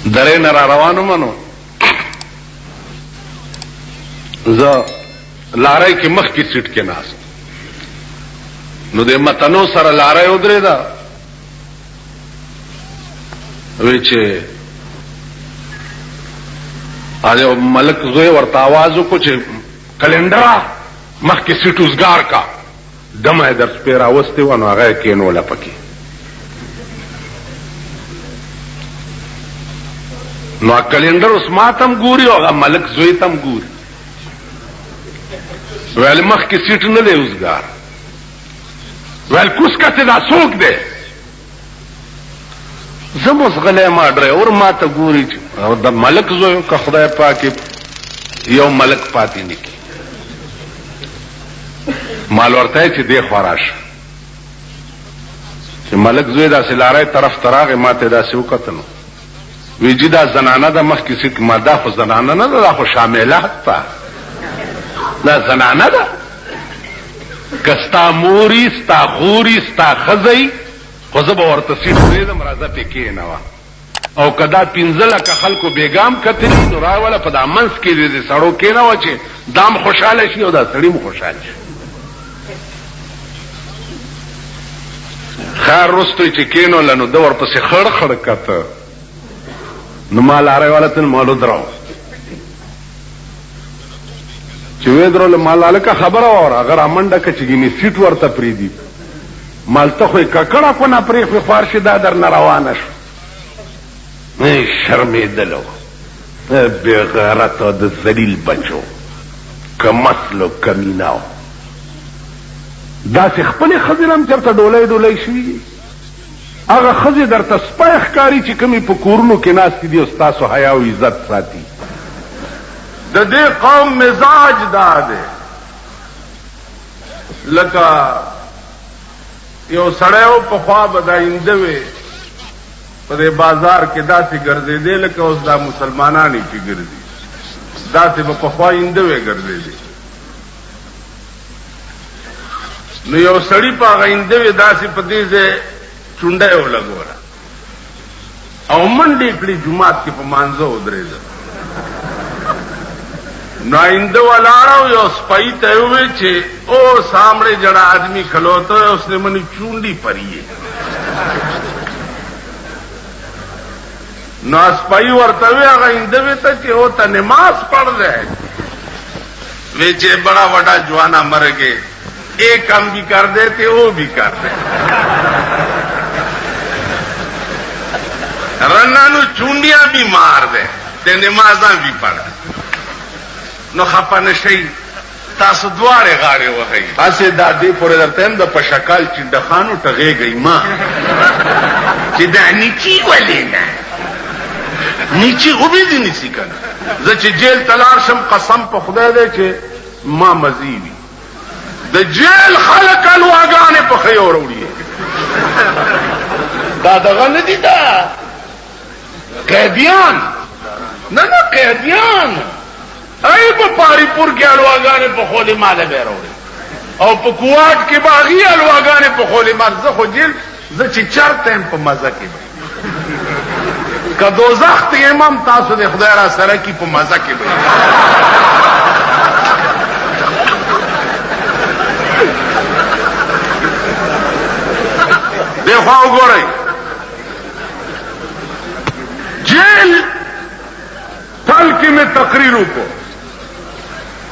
درې نه را روانو منو زه لارای کې مخ کې سیټ کې ناست نو د متنو سره لارای ودرېده وی چې اجو ملک زوی ورته आवाज وکړو چې کلندرا مخ کې سیټ وزګار کا دمه در سپیرا وسته ونه هغه کې نو لپکی نو کلندر اوس ماتم ګوري او ملک زوی تم ګوري ویل مخ کې سیټ نه دی وزګار ویل کوس کته دا څوک دی زموږ غلې ما ډرایور ما ته ګوري او د ملک زوی که خدای پاک یو ملک پاتې نکی مال ورته چې دی خوراش چې ملک زوی دا سلاره طرف تراغه ماته دا سو کتنو ویجی دا زنانه دا مخ کې سیټ ما دا خو زنانه نه دا خو شاملات تا دا زنانه دا کستا موری ستا خوري ستا خزئی خو زه به ورته سیټ پرېږدم راځه پې کېنوه او کدا پنځله که خلکو بیګام کتلي نو راوله په دا منځ کې د سړو کېنوه چې دام خوشحاله شي او دا سړي م خوشحاله شي خیر رستوی چې کېنوله نو ده ورپسې خړ خړ کته نو ما لاری والا تن مالو دراو چې وې درول مال هلکه خبره واوره هغه رامنډه که چې ګینې سیټ ورته پرېږدي مالته خو یې ککړه کونه پرېښوې خوار شي دا در نه روانه شو شرمېدلو بې غیرته د ذلیل بچو که مسلو کمیناو داسې خپلې ښځې هم چېرته ډولۍ ډولۍ شوي دي هغه ښځې درته سپی ښکاري چې کومې په کورونو کې ناستې دي او ستاسو حیا او عزت ساتي د دې قوم مزاج دا دی لکه یو سړی و پخوا به دا اینده وې په دې بازار کې داسې ګرځېدې لکه اوس دا مسلمانانې چې ګرځي داسې به پخوا اینده وې ګرځېدې نو یو سړي په هغه اینده وې داسې په دې ځای چونډه یې ولګوله او منډې کړي جومات کې په مانځه ودرېده نو آئندہ ولاړو یو سپائی ته وې چې او سامنے جڑا آدمی کھلوتا ہے اس نے منی چونڈی پری ہے نو سپائی ورته وې هغه آئندہ وې ته چې او ته نماز پڑھ رہے وې چې بڑا وڈا جوانا مر گئے ایک کام بھی کر دیتے وہ بھی کر دیتے رنا نو چونڈیاں بھی مار دے تے نمازاں بھی پڑھ دے نو خپه نشئ تاسو دواړې غاړې وهئ هسې دا دې پورې درته یم د په شکال چې ډخانو ټغېږئ ما چې دا نیچي ولې نه نیچي خو به دې نیسي که نه زه چې جیل ته لاړ شم قسم په خدای دی چې ما مزي وي د جیل خلک الواګانې په ښې وروړي دا دغه نه دي دا قیدیان نه نه قیدیان ای په پاری پور کې الواګانې په خولې ماله به راوړي او په کوواټ کې باغي الواګانې په خولې مال زه خو جیل زه چې چرته یم په مزه کې به که دوزخ ته یم هم تاسو د خدای را سره کې په مزه کې به دې خوا وګورئ جیل پل کې مې تقریر وکړو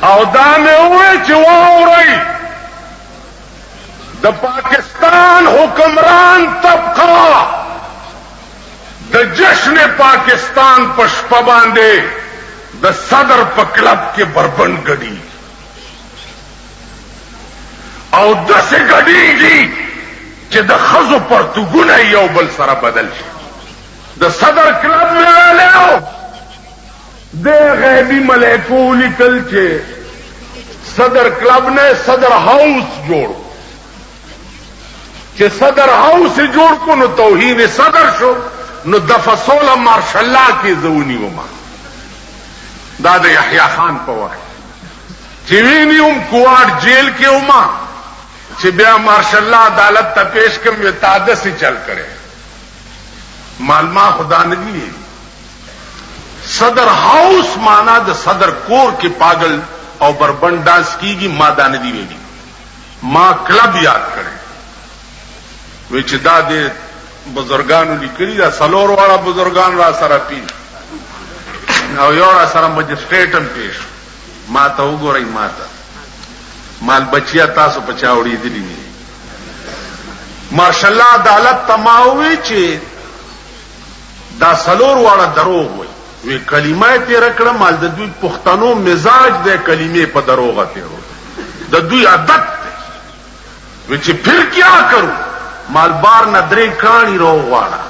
او دا مې وویل چې واورئ د پاکستان حکمران طبقه د جشن پاکستان په شپه باندې د صدر په کلب کې بربند ګډي او داسې ګډېږي چې د ښځو پرتوګونه یو بل سره بدل شي د صدر کلب مې ویلی د غیبی ملائکو لیکل چې صدر کلب نے صدر ہاؤس جوڑ چې صدر ہاؤس جوړ کو نو توهین صدر شو نو دفصول مارشل الله کې زونی وما دا د یحیی خان په وخت چې وینم کوارټ جیل کې وما چې بیا مارشل الله عدالت ته پیش کوم یو تاده سي چل کړي مالما خدا نه دی صدر ہاؤس مانا د صدر کور کې پاگل او بربند ډانس کیږي ما دا نه دی ویلي ما کلب یاد کړي وی چې دا د بزرګانو لیکلي دا سلور واړه بزرګان را سره پی او یو را سره مجسټریټ هم پیش ما ته وګورئ ما ته مال بچیا تاسو پچاوړي دي نه ماشاءالله عدالت تماوي چې دا سلور واړه دروغ وي وی کلمه تیر کړه مال د دوی پښتنو مزاج د کلمې په دروغه تیرو د دوی عادت وی چې پھر کیا کرو مال بار نه درې کانی رو واړه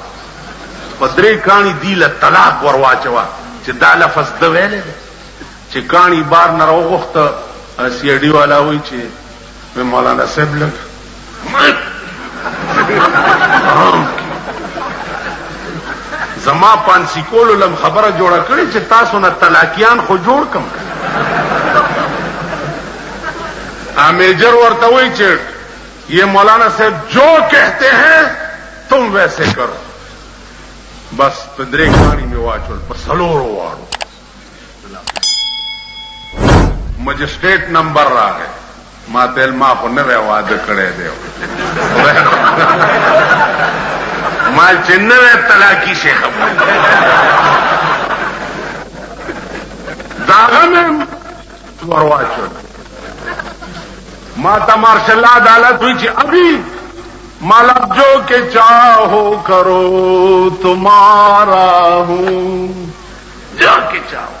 په درې کانی دی له طلاق ورواچوا چې دا لفظ د ویلې چې کانی بار نه روغخته سی ډی والا وی چې مولانا صاحب لګ زما پانسی کولو لم خبره جوړه کړي چې تاسو نه طلاقیان خو جوړ کم میجر ورته وی چې یہ مولانا صاحب جو کہتے ہیں تم ویسے کرو بس پندرے کھانی میں واچول پسلورو واڑو مجسٹریٹ نمبر را گئے ما تیل ما خو نوے وعدہ کڑے دیو مال چې نوے طلاقی سے خبر داغه میں ورواچول ماتا ماشاء اللہ عدالت ہوئی چی ابھی مالک جو کہ چاہو کرو تمہارا ہوں جو کہ چاہو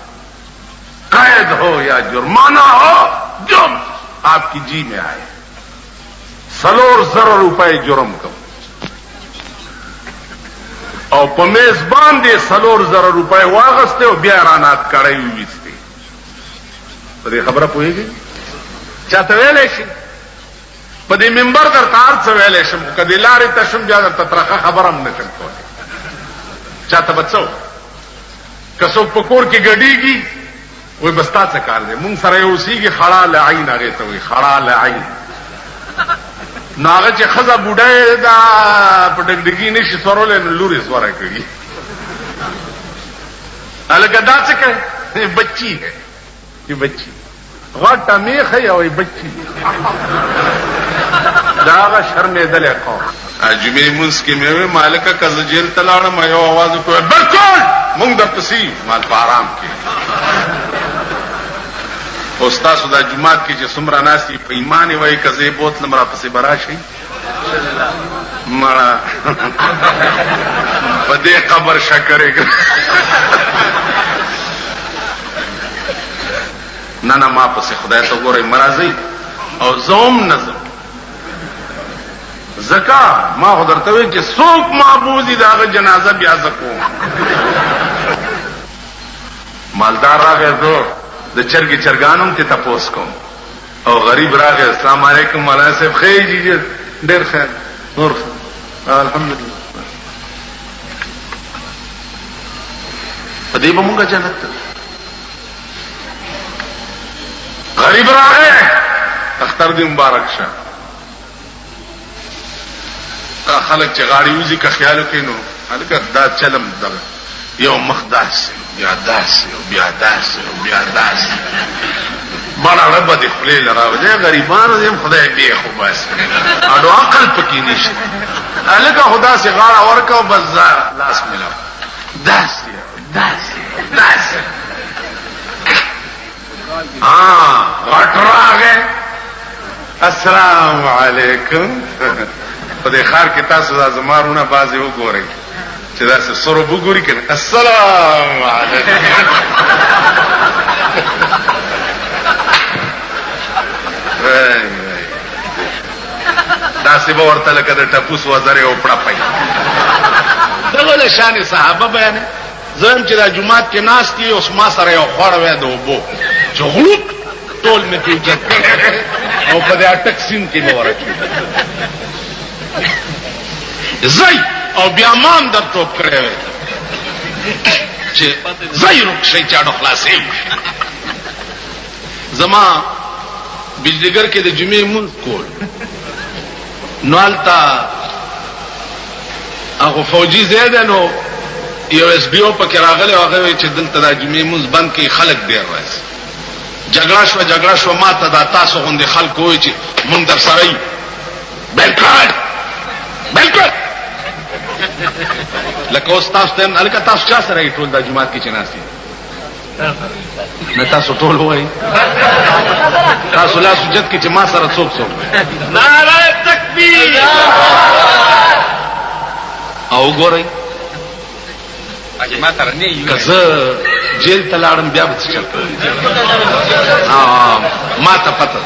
قید ہو یا جرمانہ ہو جو آپ کی جی میں آئے سلور زر روپے جرم کم اور پمیزبان دے سلور زر روپے واغستے اور بیارانات کڑائی ہوئی تھے تو یہ خبر پوئے گی چاته ویلې شي په دې منبر در تار څه ویلې شم کدی لارې تشم بیا د تطرخه خبرم نشم کولای چاته بچو کسو پکور کې ګډیږي وای بستا څه کار دی مونږ سره یو سیږي خړا لعین هغه ته وای خړا لعین ناغه چې خزه بوډای دا پټګډګی نشي سورولې لوري سوره کړی الګا دا څه کوي بچی ہے یہ بچی غټه میخه یوې بچی داغه شرمېدلې قوم اجمه مونږ کې مې مالکه کز جیل تلاړم یو आवाज کوي بالکل مونږ د پسی مال په آرام کې استاد د جمعات کې چې څومره ناسي په ایمان وای کزه بوتل مرا پسې براشي مړه په دې قبر شکرې نه نه ما پسې خدای ته ګورې مرضی او زوم نظم زکا ما خدرته وی چې څوک معبودی داغه جنازه بیا زکو مالدار راغی زور د چرګي چرګانم ته تاسو کوم او غریب راغی السلام علیکم مولانا صاحب خیر جی ډیر خیر نور الحمدلله پدې به مونږه جنت غریب راغی اختر دی مبارک شه خلک چې غاړي وزي که خیال وکینو هلکه دا چلم دغه یو مخداس بیا داس بیا داس بیا داس مانا رب دې خپلې لراو دې غریبانو دې خدای دې خو بس اډو عقل پکې نشي هلکه خدا سي غاړه ورکو بس لاس ملو داس داس داس غټ راغی السلام علیکم په دې خار کې تاسو د زمارونه بازي وګورئ چې دا څه سره وګورئ کنه السلام علیکم دا څه به ورته لکه د ټپوس وزره او پړه پي دغه شان صحابه بیان زم چې د جمعات کې ناس کی اوس ما سره یو خور وې دوبو چغلوک ټول مې پیچت او په دې اٹک سین کې مورچ زئی او بیا مان در ټوپ کړې وې چې زئی رک شي چاډو خلاصې زما بجلیګر کې د جمعې مونږ کول نوالتا هغه فوجي زیاده نو یو اس بي او پکې راغلی هغه چې دلته د جمعې مونږ بند کې خلک ډیر راځي جګړه شو ماته دا تاسو غوندې خلک وایي چې مونږ در سره یو بالکل لکه اوس تاسو ته الکه تاسو چا سره ټول د جمعات کې چناسي نه تاسو ټول وایي تاسو لا سجد کې چې ما سره څوک نعره تکبیر او ګورئ ما سره نه یو کزه جیل ته لاړم بیا به څه چل ما ته پته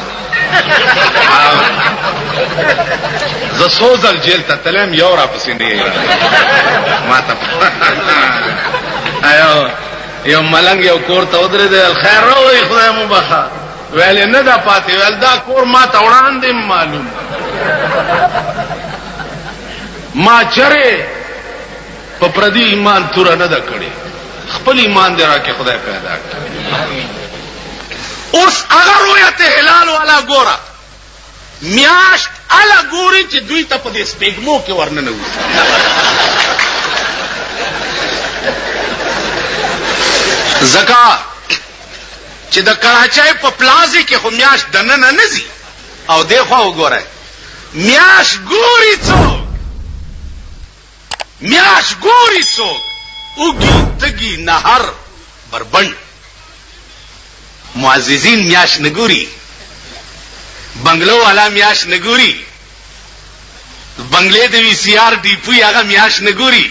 زه سوزل جیل ته تلم یو را پسې نه ما ته یو ملنګ یو کور ته ودرېد خیر راوړئ خدای مو بخا ویل نه دا پاتې ویل دا کور ما ته وړاندې معلوم ما چرې په پردي ایمان تور نه دا کړی خپل ایمان دې راکې خدای پیدا کړ اوس اگر رویت هلال والا ګورا میاشت الا ګوري چې دوی ته په دې سپېګمو کې ورننه وي زکا چې د کراچۍ په پلازي کې خو میاشت دننه نزي او دیخوا وګورئ میاشت ګوري څوک میاش ګوري څوک اوږي تږي نهر بربند معززین میاش نګوري بنگلو والا میاش نګوري بنگلې د وی سی آر ډي پی هغه میاش نګوري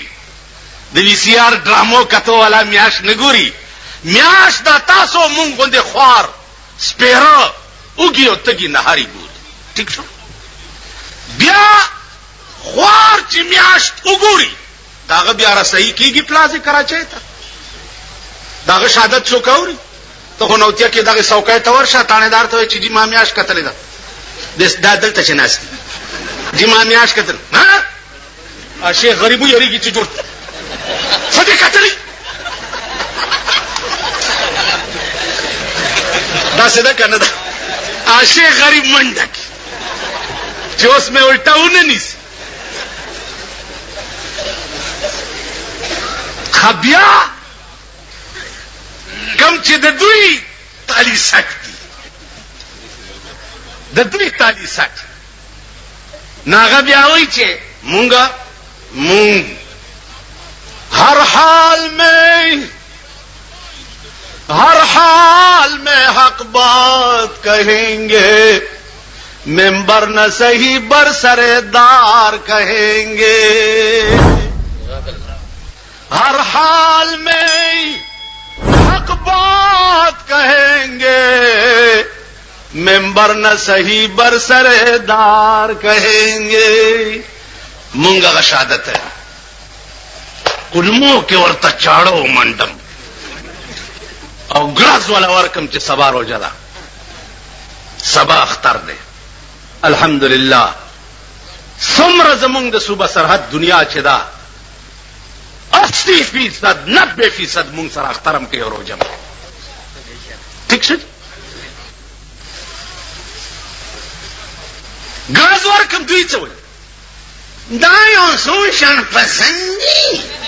د وی سی آر ډرامو کتو والا میاش نګوري میاش دا تاسو مونږ باندې خوار سپیره اوږي او تږي نهاري ګوري ٹھیک شو بیا خوار چې میاشت وګوري داغه بیا رسېږي کیږي پلازي کراچۍ ته داغه شهادت څوک اوري ته خو نوتیا کې داغه څوکۍ ته ورشه تانیدار ته چې جی ما میاشت کتلې ده دا دلته چې ناست جی ما میاشت کتل ها شیخ غریبو یریږي چې جوړ څه دې کتلې دا څه ده کنه دا شیخ غریب منډک چې اوس مې الټاونه نیس خبیا کم چې د دوی تالی سکتی د دوی تالی سکت ناغه بیا وای چې مونږ ہر حال میں حق بات کہیں گے ممبر نہ صحیح برسردار کہیں گے ہر حال میں حق بات کہیں گے ممبر نہ صحیح برسردار کہیں گے مونگا شہادت ہے کلموں کے ورطہ چاڑو منڈم او گراز والا ورکم چې سبا روزه ده سبا اختر ده الحمدلله څومره زمونږ د صوبه سرحد دنیا چې ده 80% 90% مونږ سره اخترم کوي او روزه ٹھیک شد گراز ورکم دوی څه وایي دا یو سوشل پسندی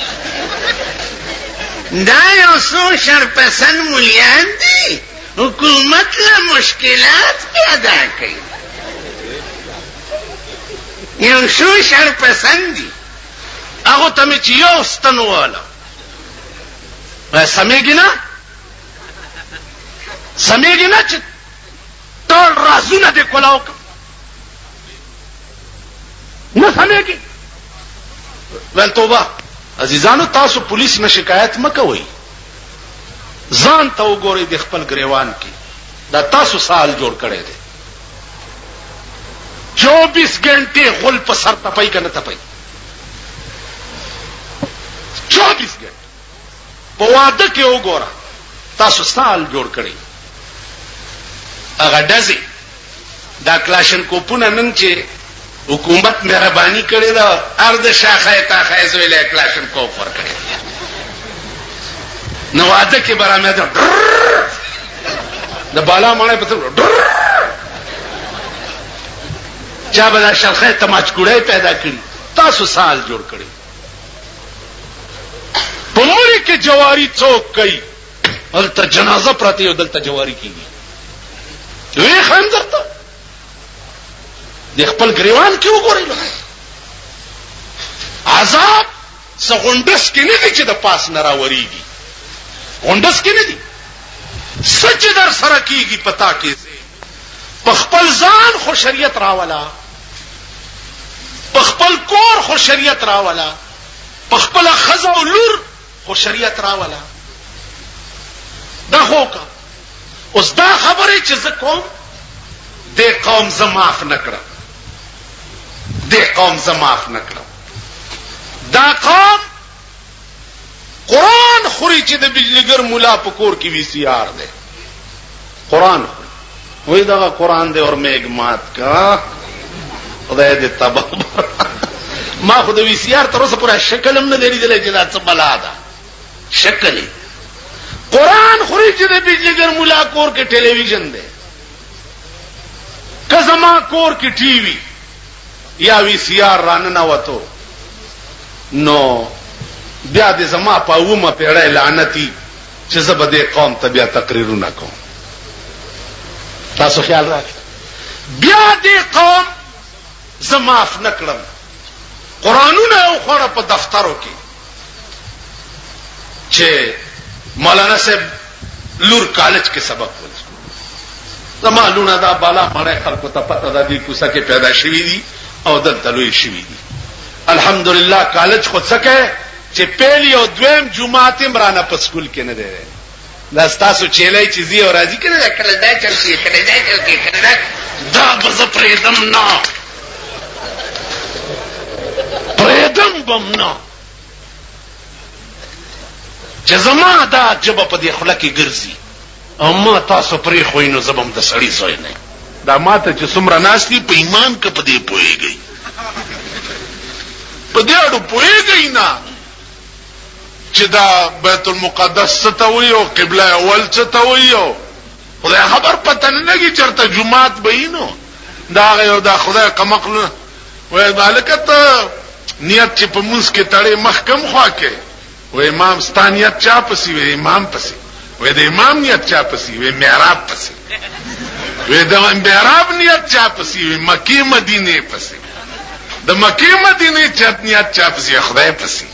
دا یو سوشل پسند ملیان دی حکومت له مشکلات پیدا کوي یو سوشل پسند دی هغه ته چې یو ستنواله سمېږي نه چې ټول رازونه دې کولاو نه سمېږي ول توبه عزیزانو تاسو پولیس نه شکایت مکوئ ځان ته وګورئ د خپل ګریوان کې دا تاسو سال جوړ کړی دی 24 غنټې غل په سر تپای کنه تپای 24 غنټې په واده کې وګوره تاسو سال جوړ کړی هغه دزي دا کلاشن کوپونه نن چې حکومت مهرباني کړې ده ارد شاخه تا خایزوي له کلاشن کوپ ور کړی نو واده کې برامه ده د بالا مړې په چا به شاخه تماچ کوړې پیدا کړی تاسو سال جوړ کړی په مړي کې جواری څوک کوي هلته جنازه پرته یو دلته جواری کیږي وی خان درته د خپل ګریوان کې وګورئ عذاب سغونډس کې نه دي چې د پاس نه راوريږي غونډس کې نه دي سچ در سره کیږي پتا کې په خپل ځان خو شریعت راولا په خپل کور خو شریعت راولا په خپل خزه او لور خو شریعت راولا دا هوکا اوس دا خبره چې زه کوم د قوم زماف نکړه د قوم زماف نکړه دا قوم قرآن خوري چې د بجلیګر مولا په کور کې وی سی آر ده قرآن وای دا قرآن دې اور میګ مات کا خدای دې تبا ما خو د وی سی آر تر اوسه پورا شکل هم نه لري دلته چې دا څه بلا ده شکل قرآن خوري چې د بجلیګر مولا کور کې ټلویزیون ده کزما کور کې ټي وي یا وی سی آر رانه وته نو بیا دې زما په ومه پیړې لعنتی چې زبده قوم ته بیا تقریرونه کوم تاسو خیال راکړئ بیا دې قوم زماف نکړم قرانونه او خوره په دفترو کې چې مولانا صاحب لور کالج کې سبق ولې زما لونه دا بالا مړې خلکو ته پته ده دې کوڅه کې پیدا شوي دي او دلته لوی شوي دي الحمدلله کالج خو څکه چې پیلی او دویم جمعات امرانه په سکول کې نه دی دا تاسو چیلای چیزی او راضی کنه کله دا چلتی کله دا چلتی کله دا بز پریدم نه پریدم بم نه چې زما دا جبه په دې خله کې ګرځي او ما تاسو پرې خوینو زبم د سړی زوی نه دا ماته چې څومره ناشتي په ایمان کې په دې پويږي په دې اړه پويږي نه چې دا بیت المقدس ته ویو قبله اول ته ویو خدای خبر پته نه لګي چرته جمعات بینو دا یو دا خدای کمقل وای مالکت نیت چې په موږ کې تړې محکم خوا کې و امام ستانیت چا پسی و امام پسی و د امام نیت چا پسی و محراب پسی و د محراب نیت چا پسی و مکی مدینه پسی د مکی مدینه چت نیت چا پسی خدای پسی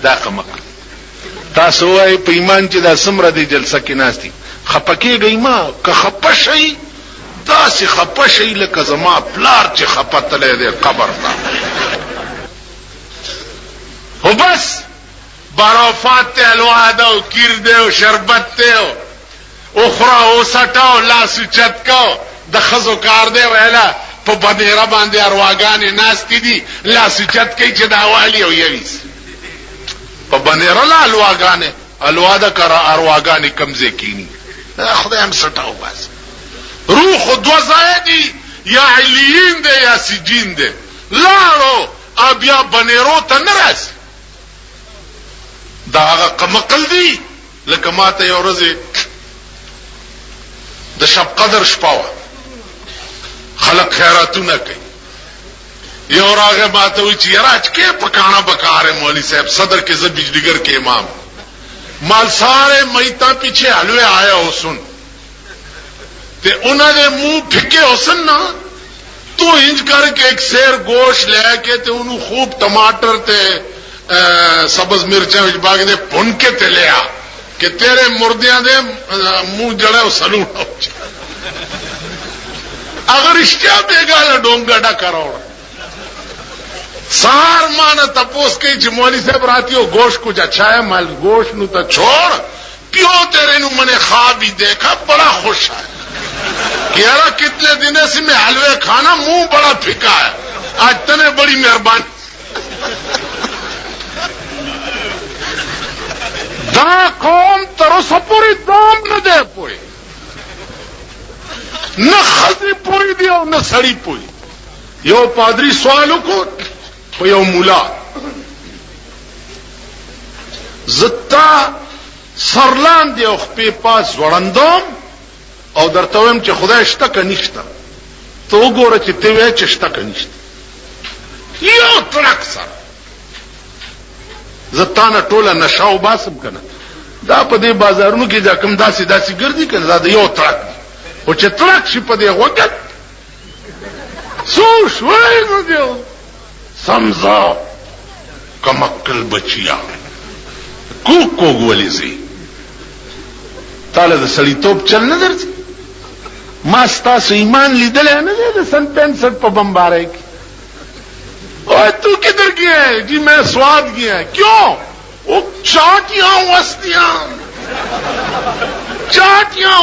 دا کمقل تاسو وای په ایمان چې دا سمره دی جلسه کې ناشتي خپکیږي ما که خپشي تاسو خپشي لکه زما پلار چې خپتلې دی قبر ته خو بس برافات ته الوعده او کیر دی او شربت ته او خرا او سټاو لاس چتکاو د خزو کار دی ویلا په بدیره باندې ارواګانې ناشتي دي لاس چتکې چې دا والی او یويس په بنیره لا الواګانې الواده کرا ارواګانې کمزې کینی خدای هم سټاو بس روح دو زائدی یا علیین دے یا سجین دے لارو بیا بنیرو ته نرس دا هغه قمقل دی لکه ماته یو ورځ د شب قدر شپه خلق خیراتونه کوي یو راغه ماته وی چې راج کې پکانا بکاره مولوی صاحب صدر کے بجلیگر کے امام مال سارے میتا پیچھے حلوے آیا حسن تے انہوں نے منہ پھکے حسن نا تو انج کر کے ایک سیر گوشت لے کے تے انہوں خوب ٹماٹر تے سبز مرچیں باغ دے پن کے تے لیا کہ تیرے مردیاں دے منہ جڑے سلون ہو اگر اشتیا بیگا لڈونگا ڈا کروڑ سار مانا تپوس کئی چھ مولی صاحب راتی ہو گوشت کچھ اچھا ہے مال گوشت نو تا چھوڑ پیو تیرے نو میں نے خواب ہی دیکھا بڑا خوش ہے کہ یارا کتنے دن سے میں حلوے کھانا منہ بڑا پھکا ہے آج تنے بڑی مہربانی دا قوم ترو سپوری دام نہ دے پوئی نہ خزی پوئی دیو نہ سڑی پوئی یو پادری سوالو کو یو مولا زتا سرلان دی او خپې پاس وړندوم او درته ویم چې خدای شته که نشته ته وګوره چې ته وایې چې شته که نشته یو تړک سره زتانه ټوله نشاو باسم کنه دا په دې بازارونو کې دا کم داسې داسې ګرځي کنه دا یو ترک او چې ترک شي په دې وخت سو شوي نو دیو سمزا کمکل بچیا کوک ولی زی تعالی د سړیتوب چل نه درځي ما ستاسو ایمان لیدل نه دی د سن 65 په بمبارے کې اور تو کدھر گیا ہے جی میں سواد گیا ہے کیوں وہ چاٹیاں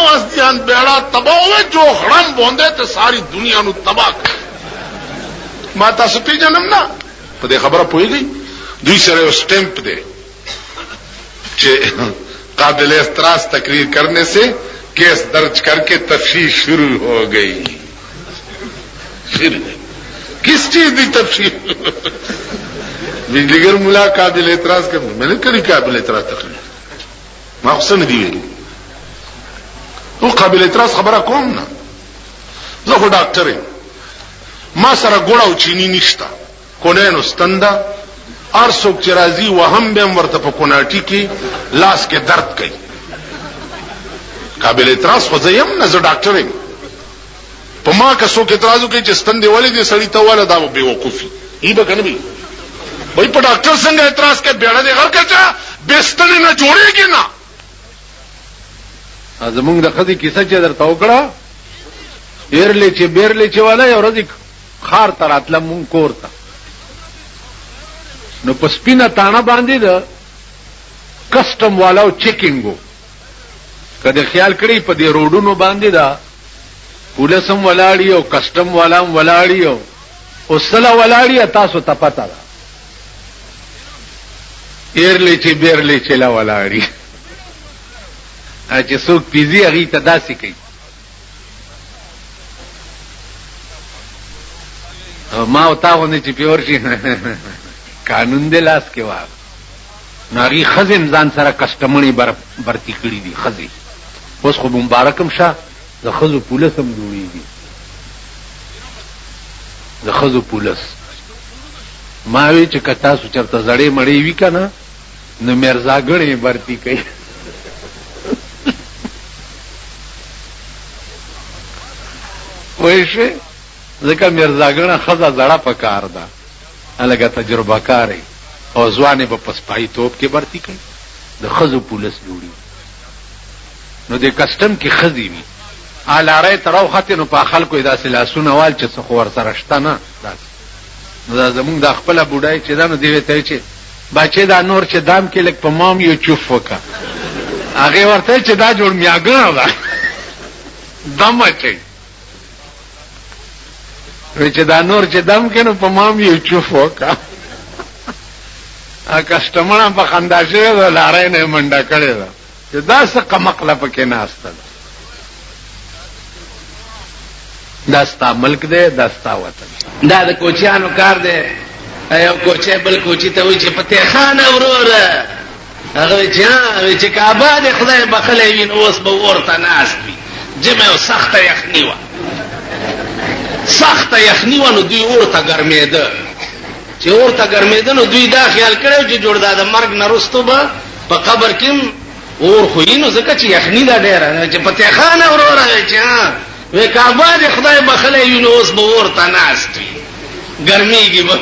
وستیاں بیڑا تباہ ہوئے جو خڑم بوندے تو ساری دنیا نو تباہ کر ماتا سپی جنم نا پدے خبر پوئی گئی دوی سرے اسٹیمپ دے قابل اعتراض تقریر کرنے سے کیس درج کر کے تفتیش شروع ہو گئی پھر کس چیز کی تفتیش بجلی گر ملا قابل اعتراض کر میں نے کری قابل اعتراض تقریر ما حسن دی ویلی تو قابل اعتراض خبره کوم نه زه خو ډاکټر یم ما سره ګوړه او چینی نشته کونینو ستنده هر څوک چې راځي وهم به ورته په کوناټي کې لاس کې درد کوي قابل اعتراض خو زه یم نه زه ډاکټر یم په ما که څوک اعتراض وکړي چې ستندې ولې دې سړی ته واله دا به وقوفي ای به کنه وي وای په ډاکټر څنګه اعتراض کوي بیړه دې غر کچا بستنې نه جوړېږي نه زمونږ د خدي کیسه چې درته وکړه ایرلې چې بیرلې چې والا یو ورځ خار تر اتله مونږ کور ته نو په سپینه تانه باندې د کسٹم والاو چیکینګو کله خیال کړی په دې روډونو باندې دا پولیسم ولاړی او کسٹم والام ولاړی او سلا ولاړی تاسو ته پتا ده ایرلې چې بیرلې چې لا ولاړی چې څوک پیزي هغه ته داسې کوي ما او تاونه چې پیور شي قانون دې لاس کې واه ناری خزم ځان سره کسٹمري برتی کړی دي خزي اوس خو مبارکم شه د خزو پولیس هم جوړیږي د خزو پولیس ما وی چې کتا سو چرته زړې مړې وی کنه نو مرزاګړې برتی کوي وایشه ځکه مرزاګړه خزه زړه پکار ده الګا تجربه کاری او ځوانې په پسپای توپ کې برتی کوي د خزو پولیس جوړي نو د کسٹم کې خزي وي الاره ترو خته نو په خلکو داسې لاسونه وال چې څه خور سره شته نه نو دا زمونږ د خپل بوډای چې دا نو دی ته چې بچي دا نور چې دام کې لک په مام یو چوف وکا هغه ورته چې دا جوړ میاګنه ده دم اچي چې دا نور چې دم کې نو په مام یو چوف وکا ا کسٹمر په خنداشه و لارې نه منډه کړې ده چې دا څه قمقله پکې ناشته دا ستا ملک دی دا ستا وطن دا د کوچیانو کار دی یو کوچی بل کوچی ته وایي چې فتح خان وروره هغه چې کعبه د خدای بخلی وي نو اوس به ورته ناست وي جمع او سخته یخني وه سخته یخني وه نو دوی ورته ګرمېده چې ورته ګرمېده نو دوی دا خیال کړی چې جوړ دا د مرګ نه وروسته به په قبر کې اور خو نو ځکه چې یخني دا ډېره چې فتح خان وروره چې وی کعبه د خدای بخلی وي نو اوس به ورته ناست وي ګرمېږي به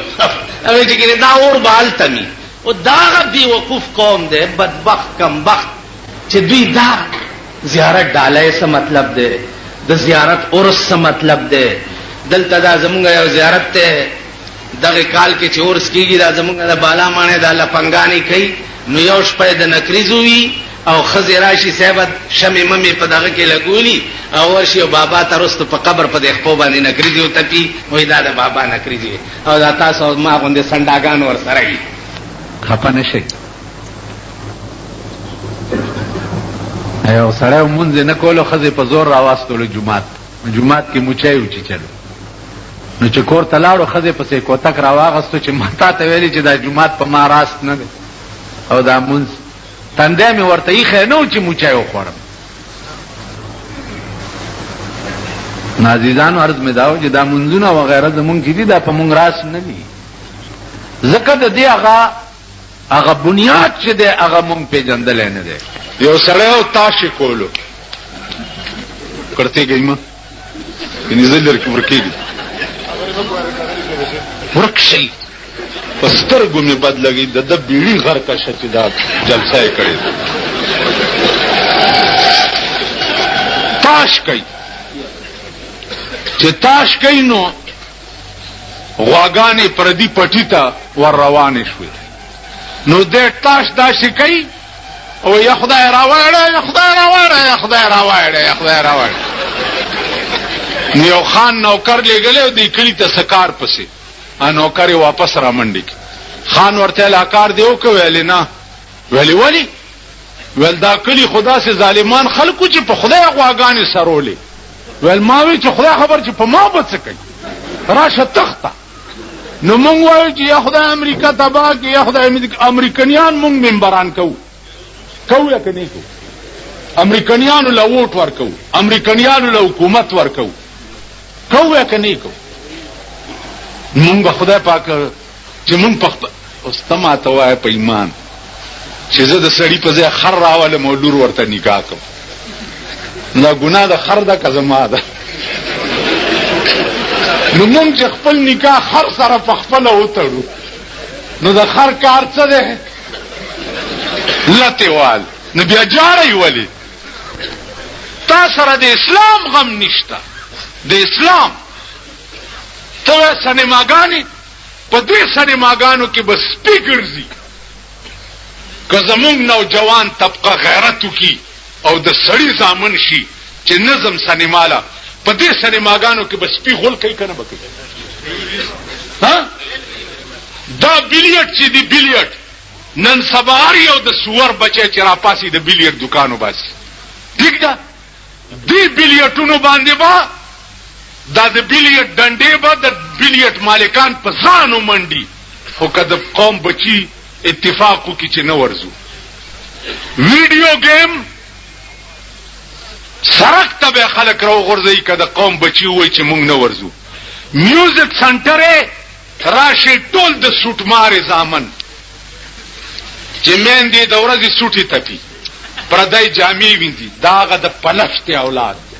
او چې کنه دا اور به هلته وي او دا هغه بې وقوف قوم دی بدبخت کمبخت چې دوی دا زیارت ډالۍ څه مطلب دی د زیارت عرس څه مطلب دی دلته دا زمونږ یو زیارت دی دغه کال کې چې عرس کېږي دا زمونږ د بالا ماڼۍ دا لپنګانې کوي نو یو شپه د نکریزو وي او ښځې راشي صاحبه شمې ممې په دغه کې لګولي او ورشي او بابا ته رستو په قبر په دې خپو باندې نکریزې وتپي وایي دا د بابا نکریزې او دا تاسو ما غوندې سنډاګان ورسره وي خفه نه شئ یو سړی مونځ نه کولو ښځې په زور راواستلو جومات کې موچی وچیچلو نو چې کور ته لاړو ښځې پسې کوتک راواغستو چې ما تا ته ویلي چې دا جومات په ما راست نه دی او دا مونځ تندی مې ورته ایښی نه و چې موچی وخوړم نو عزیزانو عرض مې دا و چې دا مونځونه وغیره زمونږ چې دي دا په مونږ راست نه دي ځکه د دې هغه هغه بنیاد چې دی هغه مونږ پیژندلی نه دی. یو سړی او تاشې کولو کړتې گئی ما یعنې زه لرې کې ورکېږي ورک شي په سترګو مې بد لګي د ده بیړي غرقه شه چې دا جلسه یې کړې ده. تاش کوي چې تاش کوي نو غواګانې پردي پټي ته ور روانې شوې نو دې تاش داسې کوي او یا خدای راوړه یا خدای راوړه یا خدای راوړه یا خدای راوړه. نو یو خان نوکر لېږلی او دې کلي ته سکار پسې نوکر یې واپس را منډې کړي. خان ورته لا کار دی وکړه ویلې نه. ویلې ولې؟ ویل دا کلي خو داسې ظالمان خلکو چې په خدای غواګانې سرولې. ویل ما وی چې خدای خبر چې په ما به څه کوي راشه تخته. نو مونږ وایو چې یا خدای امریکا تباه کړي یا خدای امریکنیان مونږ ممبران کوو یا که نه کوو. امریکنیانو له ووټ ورکوو امریکنیانو له حکومت ورکوو کوو یا که نه کوو. مونږ به خدای پاک چې مونږ په اوس ته ماته وایه په ایمان چې زه د سړي په ځای خر راولم او لور ورته نکاح کوم دا ګناه د خر ده که زما ده. نو مونږ چې خپل نکاح خر سره په خپله وتړو نو د خر کار څه دی؟ لتې وال. نو بیا جاړی ولې؟ تا سره د اسلام غم نشته. د اسلام ته وایې سینماګانې په دې سینماګانو کې به سپي ګرځي. که زمونږ نوجوان طبقه غیرت وکړي او د سړي زامن شي چې نظم سینماله په دې سینماګانو کې به سپي غول کوي که نه به کوي؟ دا بیلیټ چې دی بیلیټ نن سبا هر یو د سور بچی چې راپاسي د بیلیټ دکانو باسي. ټیک ده دې بیلیټونو باندې به دا د بیلیټ ډنډې به د بیلیټ مالکان په ځانو منډي. خو که د قوم بچي اتفاق وکړي چې نه ورځو. ویډیو گیم سرک ته به خلک راوغورځوي که د قوم بچي ووایي چې مونږ نه ورځو. میوزیک سنټر یې راشي ټول د سوټمارې زامن چې میندې د ورځې سوټې تپي پردی جامې وینځي دا هغه د پلشتې اولاد دی.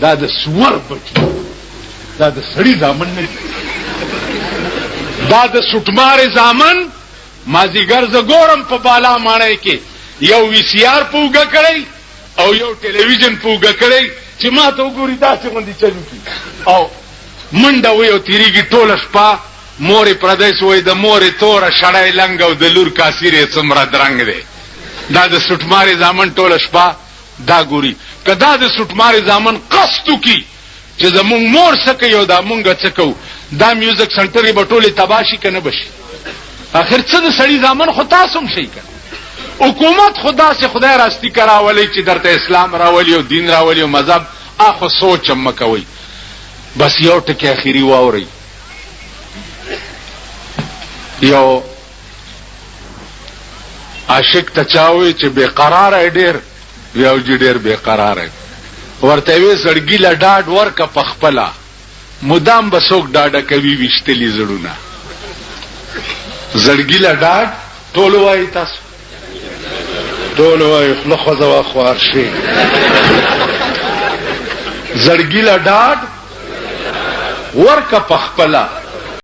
دا د سور بچي دا د سړي زامن نه دي. دا د سوټمارې زامن مازیګر زه ګورم په بالا ماڼۍ کې یو وی سی آر په اوږه کړی او یو ټلویزیون په اوږه کړی چې ما ته وګوري داسې غوندې چلو کړي او منډه وی او تېرېږي ټوله شپه. مورې پردیس وایي د مورې توره شړی لنګ او د لور کاسیر یې څومره درنګ دی. دا د سوټمارې زامن ټوله شپه دا ګوري. که دا د سوټمارې زامن قصد وکړي چې زمونږ مور څه کوي او دا مونږ څه کوو دا میوزیک سنټرې به ټولې تباه شي که نه به شي؟ آخر څه د سړي زامن خو تاسو هم شئ که حکومت خو داسې خدای راستی که راولئ چې درته اسلام راولي او دین راولي او مذهب خو سوچ هم مه کوئ. بس یو ټکې اخري واورئ. یو عاشق ته چا ووایي چې بېقراره یې ډېر یو جي ډېر بېقراره یې ورته یې ویې زړګي له ډاډ ورکه په خپله مدام به څوک ډاډه کوي ویشتلي زړونه. زړګي له ډاډ ټول وایي تاسو ټول وایي خوله خوځوه خوار شي. زړګي له ډاډ ورکه په خپله